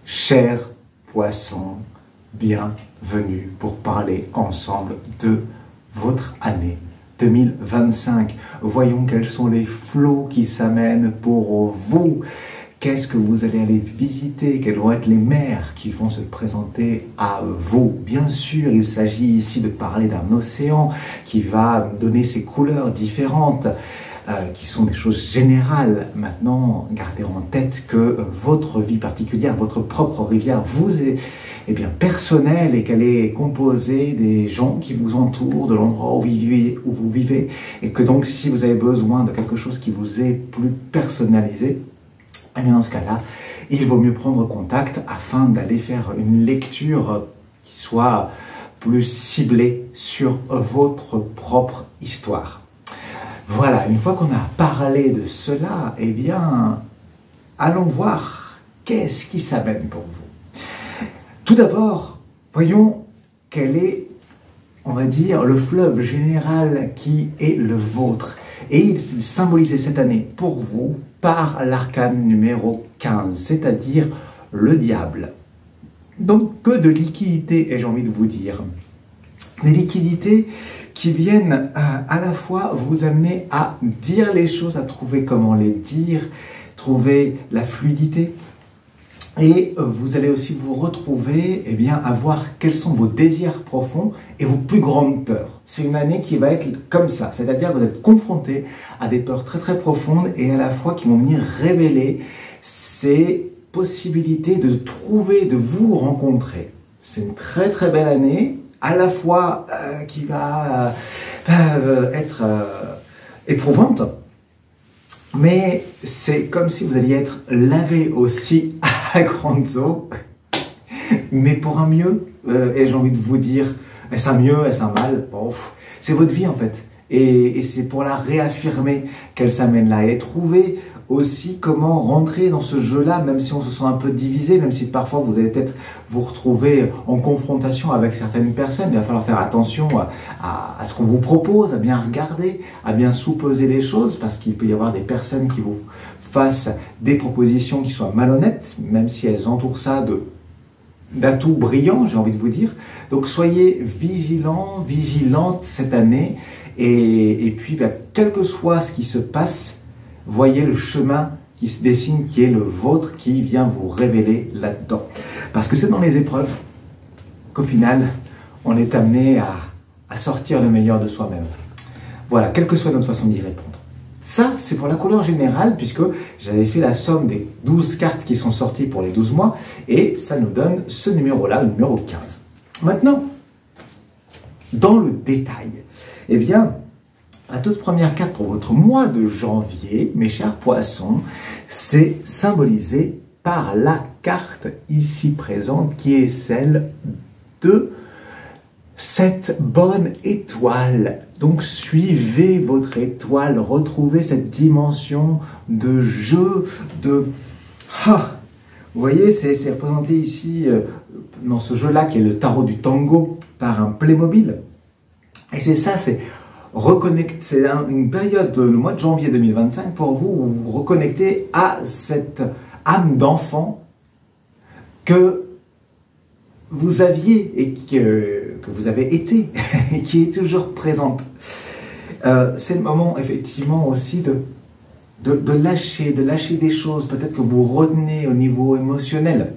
Chers poissons, bienvenue pour parler ensemble de votre année 2025. Voyons quels sont les flots qui s'amènent pour vous. Qu'est-ce que vous allez aller visiter? Quelles vont être les mers qui vont se présenter à vous? Bien sûr, il s'agit ici de parler d'un océan qui va donner ses couleurs différentes, qui sont des choses générales. Maintenant, gardez en tête que votre vie particulière, votre propre rivière, vous est bien personnelle et qu'elle est composée des gens qui vous entourent, de l'endroit où vous vivez, et que donc si vous avez besoin de quelque chose qui vous est plus personnalisé, et bien dans ce cas-là, il vaut mieux prendre contact afin d'aller faire une lecture qui soit plus ciblée sur votre propre histoire. Voilà, une fois qu'on a parlé de cela, eh bien, allons voir qu'est-ce qui s'amène pour vous. Tout d'abord, voyons quel est, on va dire, le fleuve général qui est le vôtre. Et il est symbolisé cette année pour vous par l'arcane numéro 15, c'est-à-dire le diable. Donc, que de liquidités, ai-je envie de vous dire. Des liquidités qui viennent à la fois vous amener à dire les choses, à trouver comment les dire, trouver la fluidité. Et vous allez aussi vous retrouver à voir quels sont vos désirs profonds et vos plus grandes peurs. C'est une année qui va être comme ça, c'est-à-dire que vous êtes confronté à des peurs très très profondes et à la fois qui vont venir révéler ces possibilités de trouver, de vous rencontrer. C'est une très très belle année, à la fois qui va être éprouvante, mais c'est comme si vous alliez être lavé aussi à grandes eaux, mais pour un mieux, et j'ai envie de vous dire, est-ce un mieux, est-ce un mal? Bon, c'est votre vie en fait, et c'est pour la réaffirmer qu'elle s'amène là, et trouver aussi comment rentrer dans ce jeu-là, même si on se sent un peu divisé, même si parfois vous allez peut-être vous retrouver en confrontation avec certaines personnes. Il va falloir faire attention à ce qu'on vous propose, à bien regarder, à bien sous-peser les choses, parce qu'il peut y avoir des personnes qui vous fassent des propositions qui soient malhonnêtes, même si elles entourent ça d'atouts brillants, j'ai envie de vous dire. Donc soyez vigilants, vigilantes cette année, et puis quel que soit ce qui se passe, voyez le chemin qui se dessine, qui est le vôtre, qui vient vous révéler là-dedans. Parce que c'est dans les épreuves qu'au final, on est amené à sortir le meilleur de soi-même. Voilà, quelle que soit notre façon d'y répondre. Ça, c'est pour la couleur générale, puisque j'avais fait la somme des 12 cartes qui sont sorties pour les 12 mois, et ça nous donne ce numéro-là, le numéro 15. Maintenant, dans le détail, eh bien, la toute première carte pour votre mois de janvier, mes chers poissons, c'est symbolisé par la carte ici présente qui est celle de cette bonne étoile. Donc suivez votre étoile, retrouvez cette dimension de jeu, de... Vous voyez, c'est représenté ici dans ce jeu-là qui est le tarot du tango par un Playmobil. Et c'est ça, c'est une période, le mois de janvier 2025, pour vous, où vous vous reconnectez à cette âme d'enfant que vous aviez et que vous avez été et qui est toujours présente. C'est le moment effectivement aussi de lâcher des choses, peut-être que vous retenez au niveau émotionnel.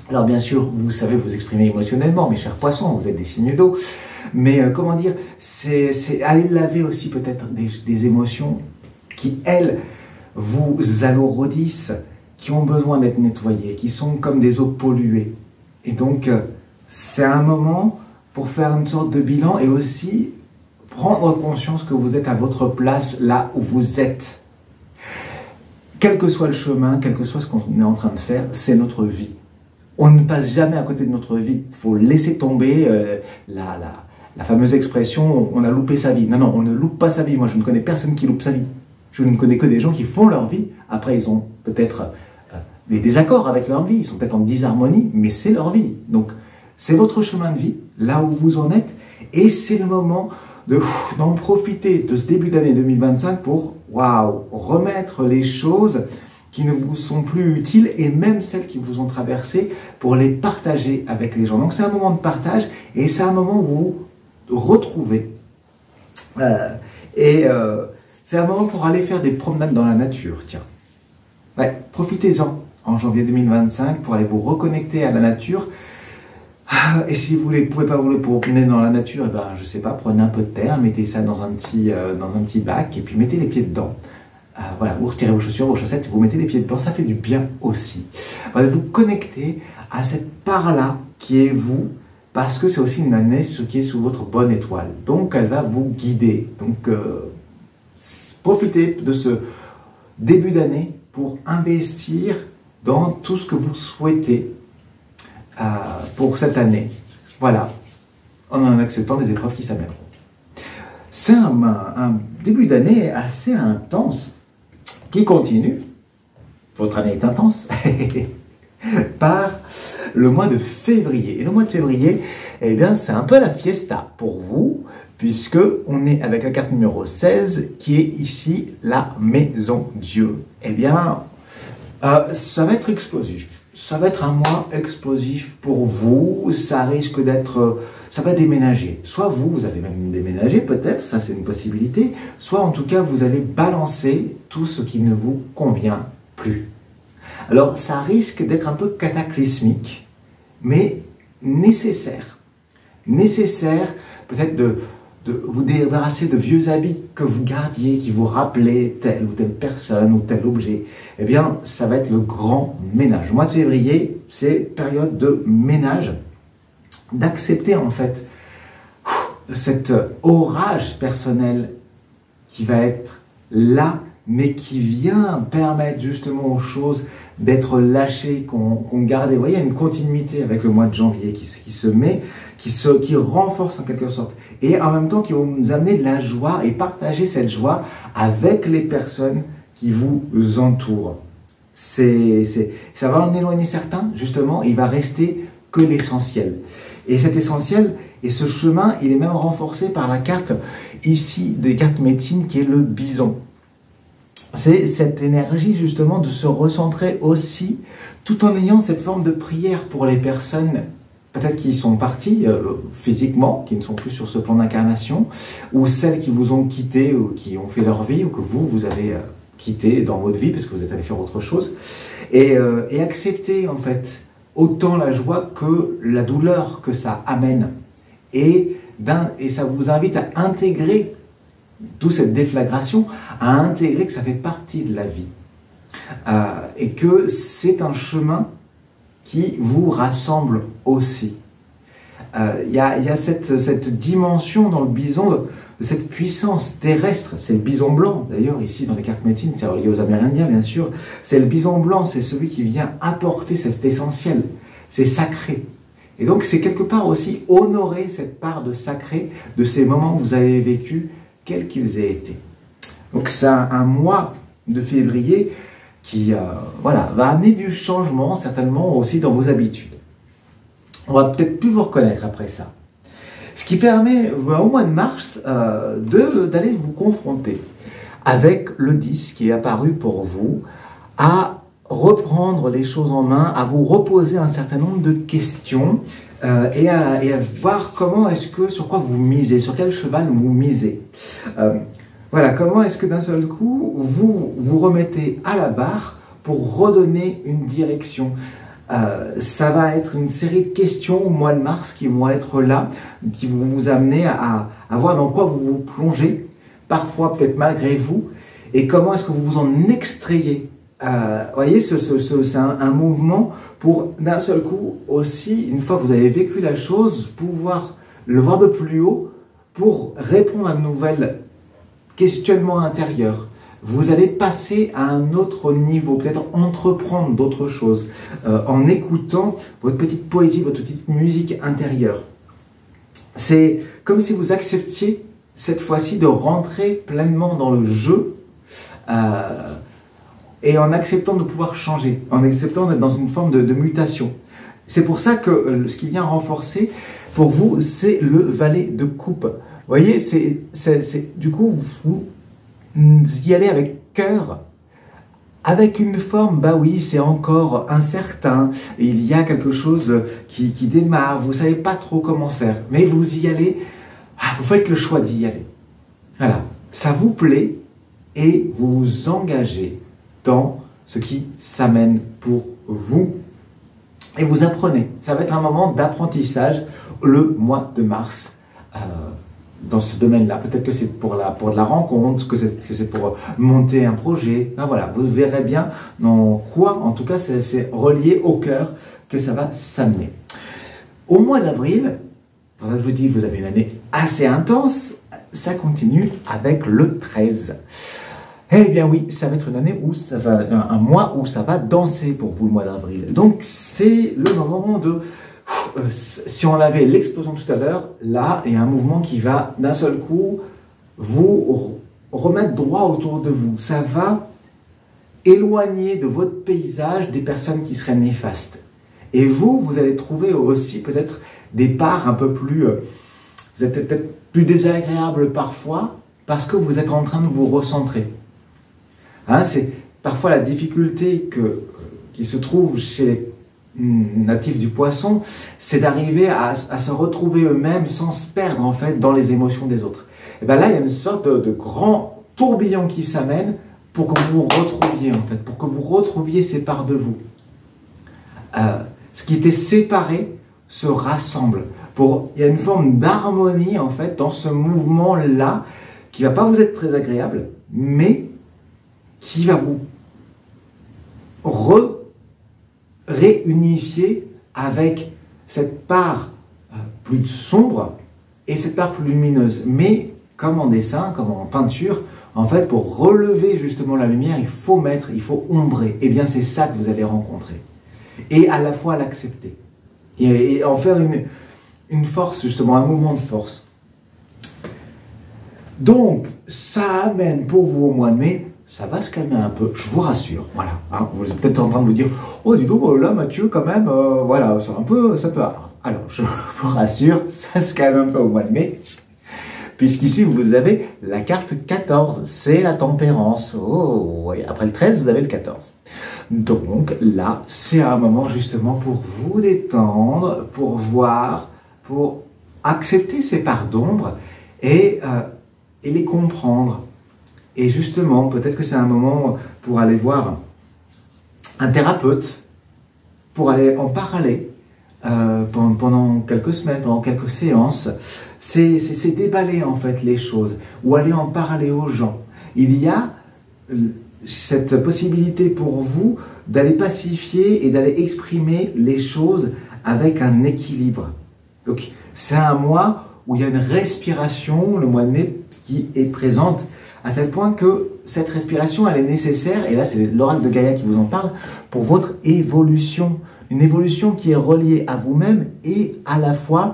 Alors bien sûr, vous savez vous exprimer émotionnellement, mes chers poissons, vous êtes des signes d'eau. Mais comment dire, c'est aller laver aussi peut-être des émotions qui, elles, vous alourdissent, qui ont besoin d'être nettoyées, qui sont comme des eaux polluées. Et donc, c'est un moment pour faire une sorte de bilan et aussi prendre conscience que vous êtes à votre place là où vous êtes. Quel que soit le chemin, quel que soit ce qu'on est en train de faire, c'est notre vie. On ne passe jamais à côté de notre vie. Il faut laisser tomber la fameuse expression « on a loupé sa vie ». Non, non, on ne loupe pas sa vie. Moi, je ne connais personne qui loupe sa vie. Je ne connais que des gens qui font leur vie. Après, ils ont peut-être des désaccords avec leur vie. Ils sont peut-être en disharmonie, mais c'est leur vie. Donc, c'est votre chemin de vie, là où vous en êtes. Et c'est le moment d'en profiter de ce début d'année 2025 pour, waouh, remettre les choses qui ne vous sont plus utiles et même celles qui vous ont traversé pour les partager avec les gens. Donc c'est un moment de partage et c'est un moment où vous vous retrouvez. C'est un moment pour aller faire des promenades dans la nature, tiens. Ouais, profitez-en en janvier 2025 pour aller vous reconnecter à la nature. Et si vous ne pouvez pas vous promener dans la nature, eh ben, je sais pas, prenez un peu de terre, mettez ça dans un petit bac et puis mettez les pieds dedans. Voilà, vous retirez vos chaussures, vos chaussettes, vous mettez les pieds dedans, ça fait du bien aussi. Voilà, vous connectez à cette part-là qui est vous, parce que c'est aussi une année qui est sous votre bonne étoile. Donc, elle va vous guider. Donc, profitez de ce début d'année pour investir dans tout ce que vous souhaitez pour cette année. Voilà, en acceptant les épreuves qui s'amèneront. C'est un début d'année assez intense qui continue. Votre année est intense par le mois de février. Et le mois de février, eh bien, c'est un peu la fiesta pour vous, puisque on est avec la carte numéro 16, qui est ici la maison Dieu. Eh bien, ça va être explosif. Ça va être un mois explosif pour vous. Ça risque d'être... ça va déménager. Soit vous allez même déménager, peut-être, ça c'est une possibilité. Soit en tout cas, vous allez balancer tout ce qui ne vous convient plus. Alors, ça risque d'être un peu cataclysmique, mais nécessaire. Nécessaire, peut-être de vous débarrasser de vieux habits que vous gardiez, qui vous rappelaient telle ou telle personne ou tel objet. Eh bien, ça va être le grand ménage. Le mois de février, c'est période de ménage, d'accepter en fait cet orage personnel qui va être là, mais qui vient permettre justement aux choses d'être lâchées, qu'on garde. Vous voyez, il y a une continuité avec le mois de janvier qui renforce en quelque sorte. Et en même temps, qui vont nous amener de la joie et partager cette joie avec les personnes qui vous entourent. Ça va en éloigner certains, justement, il va rester que l'essentiel. Et cet essentiel, et ce chemin, il est même renforcé par la carte, ici, des cartes médecine, qui est le bison. C'est cette énergie, justement, de se recentrer aussi, tout en ayant cette forme de prière pour les personnes, peut-être qui sont parties physiquement, qui ne sont plus sur ce plan d'incarnation, ou celles qui vous ont quitté, ou qui ont fait leur vie, ou que vous avez quitté dans votre vie, parce que vous êtes allé faire autre chose, et accepter, en fait, autant la joie que la douleur que ça amène. Et ça vous invite à intégrer, d'où cette déflagration, à intégrer que ça fait partie de la vie. Et que c'est un chemin qui vous rassemble aussi. Il y a cette dimension dans le bison, de cette puissance terrestre. C'est le bison blanc, d'ailleurs, ici dans les cartes médecine, c'est relié aux Amérindiens, bien sûr. C'est le bison blanc, c'est celui qui vient apporter cet essentiel. C'est sacré. Et donc, c'est quelque part aussi honorer cette part de sacré de ces moments que vous avez vécus, quels qu'ils aient été. Donc, c'est un mois de février qui voilà, va amener du changement, certainement aussi dans vos habitudes. On va peut-être plus vous reconnaître après ça. Ce qui permet au mois de mars d'aller vous confronter avec le 10 qui est apparu pour vous, à reprendre les choses en main, à vous reposer un certain nombre de questions et à voir comment est-ce que, sur quoi vous misez, sur quel cheval vous misez. Voilà, comment est-ce que d'un seul coup, vous vous remettez à la barre pour redonner une direction. Ça va être une série de questions au mois de mars qui vont être là, qui vont vous amener à voir dans quoi vous vous plongez, parfois peut-être malgré vous, et comment est-ce que vous vous en extrayez. Vous voyez, c'est un mouvement pour d'un seul coup aussi, une fois que vous avez vécu la chose, pouvoir le voir de plus haut pour répondre à de nouvelles questionnements intérieurs. Vous allez passer à un autre niveau, peut-être entreprendre d'autres choses en écoutant votre petite poésie, votre petite musique intérieure. C'est comme si vous acceptiez cette fois-ci de rentrer pleinement dans le jeu et en acceptant de pouvoir changer, en acceptant d'être dans une forme de mutation. C'est pour ça que ce qui vient renforcer pour vous, c'est le valet de coupe. Vous voyez, du coup, vous y allez avec cœur, avec une forme, bah oui, c'est encore incertain, il y a quelque chose qui démarre, vous savez pas trop comment faire, mais vous y allez, vous faites le choix d'y aller. Voilà, ça vous plaît et vous vous engagez dans ce qui s'amène pour vous. Et vous apprenez, ça va être un moment d'apprentissage le mois de mars. Dans ce domaine-là, peut-être que c'est pour de la rencontre, que c'est pour monter un projet. Ben voilà, vous verrez bien dans quoi, en tout cas, c'est relié au cœur que ça va s'amener. Au mois d'avril, pour ça que je vous dis, vous avez une année assez intense, ça continue avec le 13. Eh bien oui, ça va être une année où ça va, un mois où ça va danser pour vous le mois d'avril. Donc c'est le moment de... si on avait l'explosion tout à l'heure, là, il y a un mouvement qui va d'un seul coup vous remettre droit autour de vous. Ça va éloigner de votre paysage des personnes qui seraient néfastes. Et vous allez trouver aussi peut-être des parts un peu plus... vous êtes peut-être plus désagréable parfois parce que vous êtes en train de vous recentrer. Hein, c'est parfois la difficulté qui se trouve chez les natifs du poisson, c'est d'arriver à se retrouver eux-mêmes sans se perdre en fait dans les émotions des autres. Et bien là, il y a une sorte de grand tourbillon qui s'amène pour que vous vous retrouviez en fait, pour que vous retrouviez ces parts de vous. Ce qui était séparé se rassemble. Il y a une forme d'harmonie en fait dans ce mouvement-là qui va pas vous être très agréable, mais qui va vous réunifier avec cette part plus sombre et cette part plus lumineuse. Mais comme en dessin, comme en peinture, en fait, pour relever justement la lumière, il faut ombrer. Et bien, c'est ça que vous allez rencontrer. Et à la fois l'accepter. Et en faire une force, justement, un mouvement de force. Donc, ça amène pour vous au mois de mai, ça va se calmer un peu, je vous rassure, voilà. Hein, vous êtes peut-être en train de vous dire, oh dis donc, là Mathieu, quand même, voilà, ça peut... Alors, je vous rassure, ça se calme un peu au mois de mai, puisqu'ici, vous avez la carte 14, c'est la tempérance. Oh, oui, après le 13, vous avez le 14. Donc là, c'est un moment justement pour vous détendre, pour voir, pour accepter ces parts d'ombre et les comprendre. Et justement, peut-être que c'est un moment pour aller voir un thérapeute, pour aller en parler pendant quelques semaines, pendant quelques séances. C'est déballer en fait les choses, ou aller en parler aux gens. Il y a cette possibilité pour vous d'aller pacifier et d'aller exprimer les choses avec un équilibre. Donc c'est un mois où il y a une respiration, le mois de mai, qui est présente à tel point que cette respiration, elle est nécessaire, et là c'est l'oracle de Gaïa qui vous en parle, pour votre évolution. Une évolution qui est reliée à vous-même et à la fois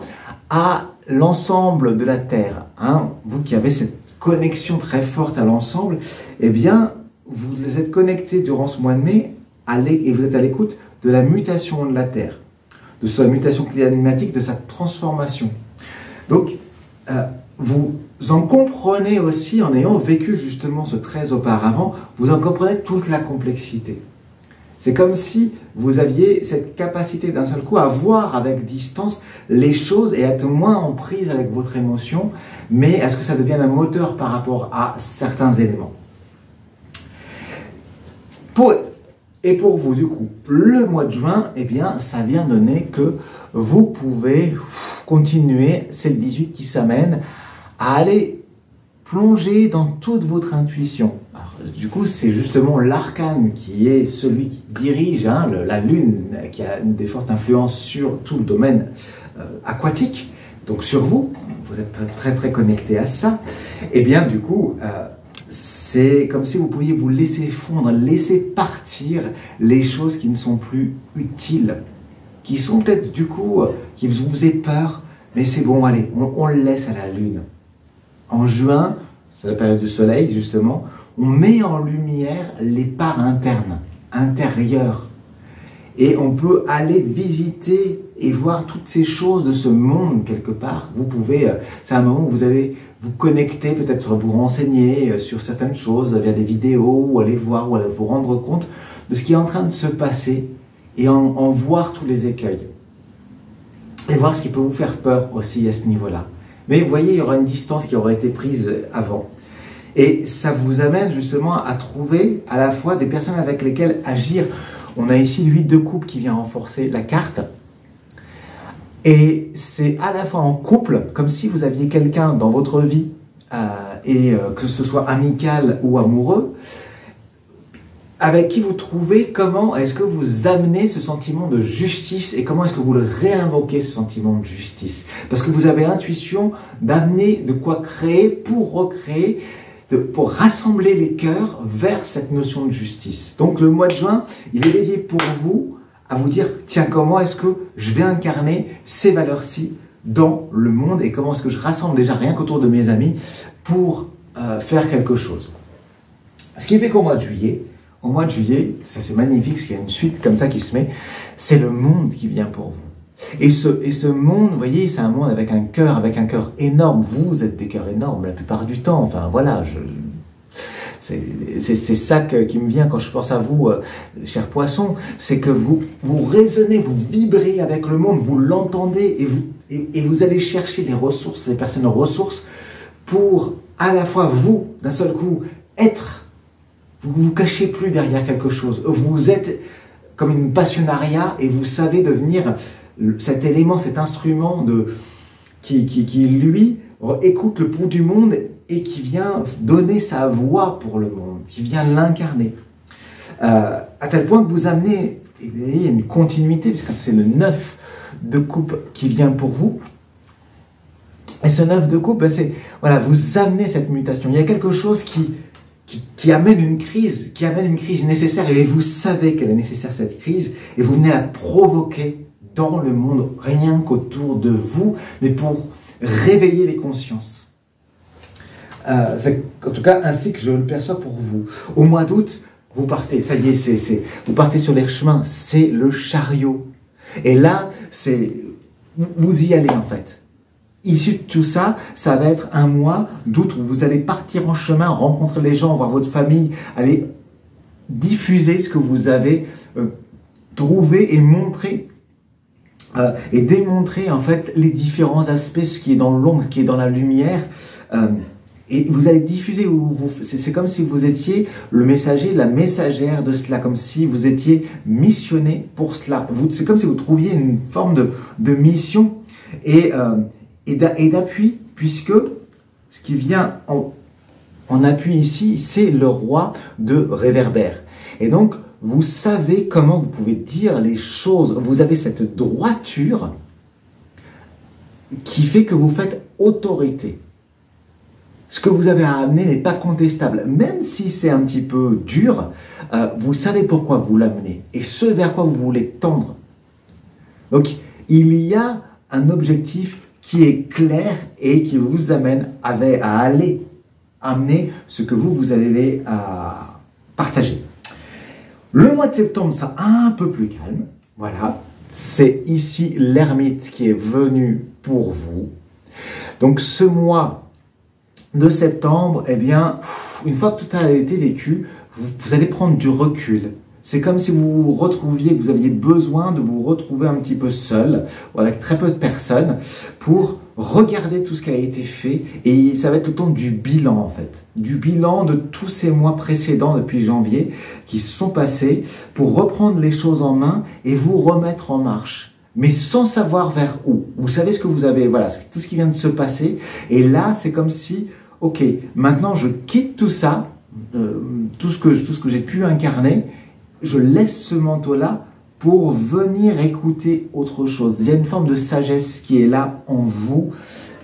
à l'ensemble de la Terre. Hein, vous qui avez cette connexion très forte à l'ensemble, eh bien, vous êtes connecté durant ce mois de mai et vous êtes à l'écoute de la mutation de la Terre, de sa mutation climatique, de sa transformation. Donc, vous en comprenez aussi, en ayant vécu justement ce 13 auparavant, vous en comprenez toute la complexité. C'est comme si vous aviez cette capacité d'un seul coup à voir avec distance les choses et à être moins en prise avec votre émotion, mais à ce que ça devienne un moteur par rapport à certains éléments. Et pour vous, du coup, le mois de juin, eh bien, ça vient donner que vous pouvez continuer, c'est le 18 qui s'amène, à aller plonger dans toute votre intuition. Alors, du coup, c'est justement l'arcane qui est celui qui dirige la Lune, qui a une des fortes influences sur tout le domaine aquatique, donc sur vous. Vous êtes très très connecté à ça. Et bien, du coup, c'est comme si vous pouviez vous laisser fondre, laisser partir les choses qui ne sont plus utiles, qui sont peut-être du coup, qui vous faisaient peur, mais c'est bon, allez, on le laisse à la Lune. En juin, c'est la période du soleil justement, on met en lumière les parts internes, intérieures. et on peut aller visiter et voir toutes ces choses de ce monde quelque part. Vous pouvez, c'est un moment où vous allez vous connecter, peut-être vous renseigner sur certaines choses via des vidéos, ou aller voir, ou aller vous rendre compte de ce qui est en train de se passer et en voir tous les écueils. Et voir ce qui peut vous faire peur aussi à ce niveau-là. Mais vous voyez, il y aura une distance qui aura été prise avant. Et ça vous amène justement à trouver à la fois des personnes avec lesquelles agir. On a ici l'huile de coupe qui vient renforcer la carte. Et c'est à la fois en couple, comme si vous aviez quelqu'un dans votre vie, que ce soit amical ou amoureux, avec qui vous trouvez comment est-ce que vous amenez ce sentiment de justice et comment est-ce que vous le réinvoquez, ce sentiment de justice. Parce que vous avez l'intuition d'amener de quoi créer pour recréer, pour rassembler les cœurs vers cette notion de justice. Donc le mois de juin, il est dédié pour vous à vous dire, tiens, comment est-ce que je vais incarner ces valeurs-ci dans le monde et comment est-ce que je rassemble déjà rien qu'autour de mes amis pour faire quelque chose. Ce qui fait qu'au mois de juillet, ça c'est magnifique parce qu'il y a une suite comme ça qui se met, c'est le monde qui vient pour vous. Et ce monde, vous voyez, c'est un monde avec un cœur énorme. Vous êtes des cœurs énormes la plupart du temps. Enfin voilà, c'est ça qui me vient quand je pense à vous, chers poissons, c'est que vous résonnez, vous vibrez avec le monde, vous l'entendez et vous allez chercher des ressources, des personnes ressources pour à la fois vous, d'un seul coup, être, vous vous cachez plus derrière quelque chose, vous êtes comme une passionnariat et vous savez devenir cet élément, cet instrument qui lui écoute le pouls du monde et qui vient donner sa voix pour le monde, qui vient l'incarner. À tel point que vous amenez une continuité, puisque c'est le 9 de coupe qui vient pour vous. Et ce 9 de coupe, c'est, voilà, vous amenez cette mutation. Il y a quelque chose qui amène une crise, nécessaire, et vous savez qu'elle est nécessaire, cette crise, et vous venez la provoquer dans le monde, rien qu'autour de vous, mais pour réveiller les consciences. C'est en tout cas ainsi que je le perçois pour vous. Au mois d'août, vous partez, ça y est, vous partez sur les chemins, c'est le chariot. Et là, vous y allez en fait. Issu de tout ça, ça va être un mois d'août où vous allez partir en chemin, rencontrer les gens, voir votre famille, aller diffuser ce que vous avez trouvé et montrer et démontrer en fait les différents aspects, ce qui est dans l'ombre, ce qui est dans la lumière. Et vous allez diffuser, c'est comme si vous étiez le messager, la messagère de cela, comme si vous étiez missionné pour cela. C'est comme si vous trouviez une forme de mission et d'appui, puisque ce qui vient en appui ici, c'est le roi de réverbère. Et donc, vous savez comment vous pouvez dire les choses. Vous avez cette droiture qui fait que vous faites autorité. Ce que vous avez à amener n'est pas contestable. Même si c'est un petit peu dur, vous savez pourquoi vous l'amenez et ce vers quoi vous voulez tendre. Donc, il y a un objectif qui est clair et qui vous amène à aller amener ce que vous allez partager. Le mois de septembre, c'est un peu plus calme. Voilà, c'est ici l'ermite qui est venu pour vous. Donc, ce mois de septembre, eh bien, une fois que tout a été vécu, vous allez prendre du recul. C'est comme si vous vous retrouviez, vous aviez besoin de vous retrouver un petit peu seul, ou avec très peu de personnes, pour regarder tout ce qui a été fait. Et ça va être le temps du bilan, en fait. Du bilan de tous ces mois précédents, depuis janvier, qui se sont passés, pour reprendre les choses en main et vous remettre en marche. Mais sans savoir vers où. Vous savez ce que vous avez, voilà, tout ce qui vient de se passer. Et là, c'est comme si, ok, maintenant je quitte tout ça, tout ce que j'ai pu incarner, je laisse ce manteau-là pour venir écouter autre chose. Il y a une forme de sagesse qui est là en vous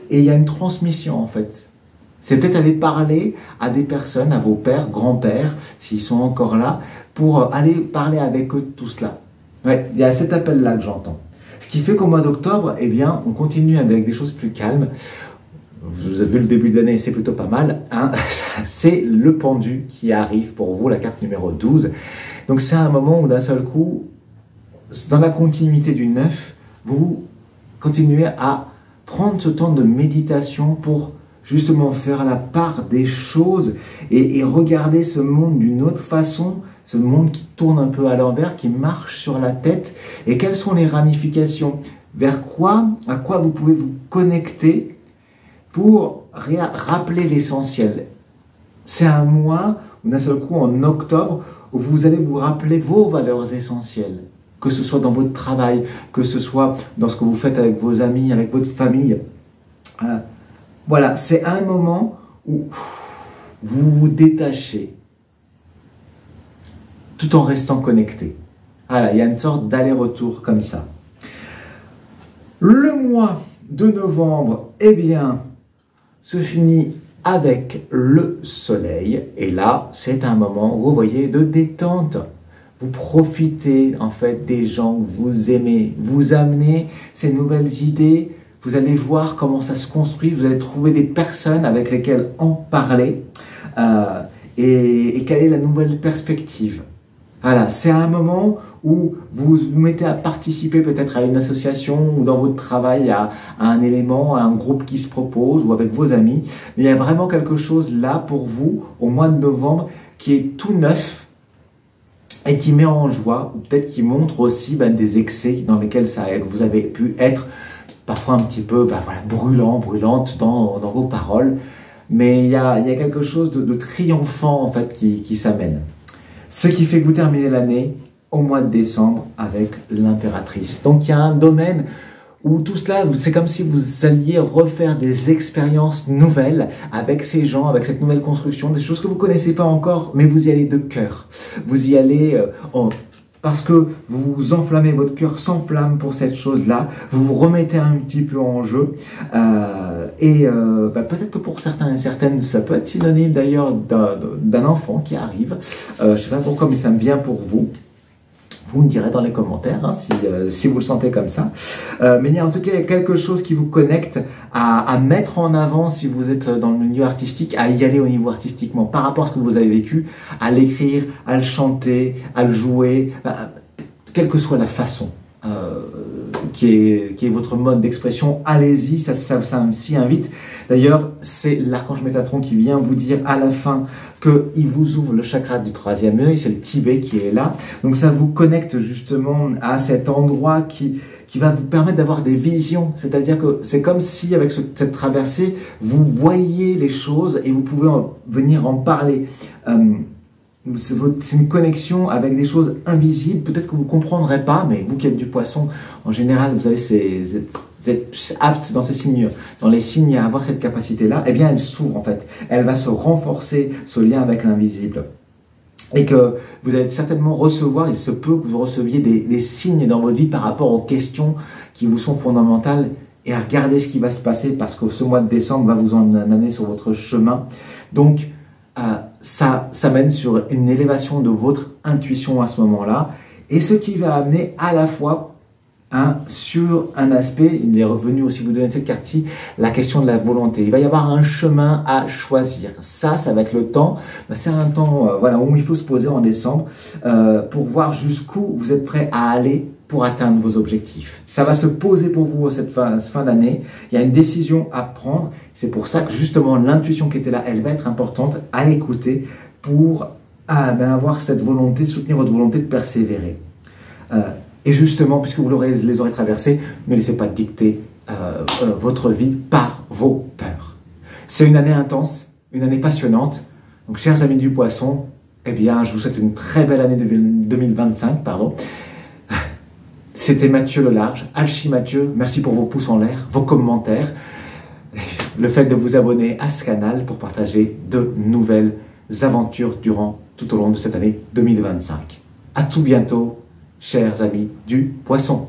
et il y a une transmission en fait. C'est peut-être aller parler à des personnes, à vos pères, grands-pères, s'ils sont encore là, pour aller parler avec eux de tout cela. Ouais, il y a cet appel-là que j'entends. Ce qui fait qu'au mois d'octobre, eh bien, on continue avec des choses plus calmes. Vous avez vu le début d'année, c'est plutôt pas mal. Hein. C'est le pendu qui arrive pour vous, la carte numéro 12. Donc c'est un moment où d'un seul coup, dans la continuité du 9, vous continuez à prendre ce temps de méditation pour justement faire la part des choses et regarder ce monde d'une autre façon, ce monde qui tourne un peu à l'envers, qui marche sur la tête, et quelles sont les ramifications, à quoi vous pouvez vous connecter pour rappeler l'essentiel. C'est un mois, ou d'un seul coup en octobre, où vous allez vous rappeler vos valeurs essentielles, que ce soit dans votre travail, que ce soit dans ce que vous faites avec vos amis, avec votre famille. Voilà, c'est un moment où vous vous détachez tout en restant connecté. Voilà, il y a une sorte d'aller-retour comme ça. Le mois de novembre, eh bien, se finit avec le soleil. Et là, c'est un moment, vous voyez, de détente. Vous profitez en fait des gens que vous aimez. Vous amenez ces nouvelles idées. Vous allez voir comment ça se construit. Vous allez trouver des personnes avec lesquelles en parler. Et quelle est la nouvelle perspective. Voilà, c'est un moment où vous vous mettez à participer peut-être à une association ou dans votre travail à un élément, à un groupe qui se propose ou avec vos amis. Mais il y a vraiment quelque chose là pour vous au mois de novembre qui est tout neuf et qui met en joie, ou peut-être qui montre aussi des excès dans lesquels vous avez pu être parfois un petit peu brûlante dans vos paroles. Mais il y a quelque chose de triomphant en fait qui s'amène. Ce qui fait que vous terminez l'année au mois de décembre avec l'impératrice. Donc il y a un domaine où tout cela, c'est comme si vous alliez refaire des expériences nouvelles avec ces gens, avec cette nouvelle construction, des choses que vous ne connaissez pas encore, mais vous y allez de cœur. Vous y allez parce que vous enflammez, votre cœur s'enflamme pour cette chose-là, vous vous remettez un petit peu en jeu, peut-être que pour certains et certaines, ça peut être synonyme d'ailleurs d'un enfant qui arrive, je ne sais pas pourquoi, mais ça me vient pour vous. Vous me direz dans les commentaires si vous le sentez comme ça. Mais il y a en tout cas quelque chose qui vous connecte à mettre en avant si vous êtes dans le milieu artistique, à y aller au niveau artistiquement par rapport à ce que vous avez vécu, à l'écrire, à le chanter, à le jouer, quelle que soit la façon qui est votre mode d'expression, allez-y, ça s'y invite. D'ailleurs, c'est l'archange Métatron qui vient vous dire à la fin qu'il vous ouvre le chakra du troisième œil, c'est le Tibet qui est là. Donc ça vous connecte justement à cet endroit qui va vous permettre d'avoir des visions. C'est-à-dire que c'est comme si avec cette traversée, vous voyez les choses et vous pouvez venir en parler. C'est une connexion avec des choses invisibles, peut-être que vous ne comprendrez pas, mais vous qui êtes du poisson, en général, vous êtes apte dans les signes à avoir cette capacité-là, eh bien elle s'ouvre en fait, elle va se renforcer, ce lien avec l'invisible. Et que vous allez certainement recevoir, il se peut que vous receviez des signes dans votre vie par rapport aux questions qui vous sont fondamentales, et à regarder ce qui va se passer, parce que ce mois de décembre va vous en amener sur votre chemin. Donc, ça mène sur une élévation de votre intuition à ce moment-là, et ce qui va amener à la fois sur un aspect, il est revenu aussi vous donner cette carte-ci, la question de la volonté. Il va y avoir un chemin à choisir. Ça va être le temps, c'est un temps où il faut se poser en décembre pour voir jusqu'où vous êtes prêt à aller pour atteindre vos objectifs. Ça va se poser pour vous cette fin d'année. Il y a une décision à prendre. C'est pour ça que justement l'intuition qui était là, elle va être importante à écouter pour avoir cette volonté, soutenir votre volonté de persévérer. Et justement, puisque vous les aurez traversés, ne laissez pas dicter votre vie par vos peurs. C'est une année intense, une année passionnante. Donc, chers amis du poisson, eh bien, je vous souhaite une très belle année 2025, pardon. C'était Mathieu Le Large, Alchi Mathieu. Merci pour vos pouces en l'air, vos commentaires, le fait de vous abonner à ce canal pour partager de nouvelles aventures tout au long de cette année 2025. À tout bientôt, chers amis du poisson.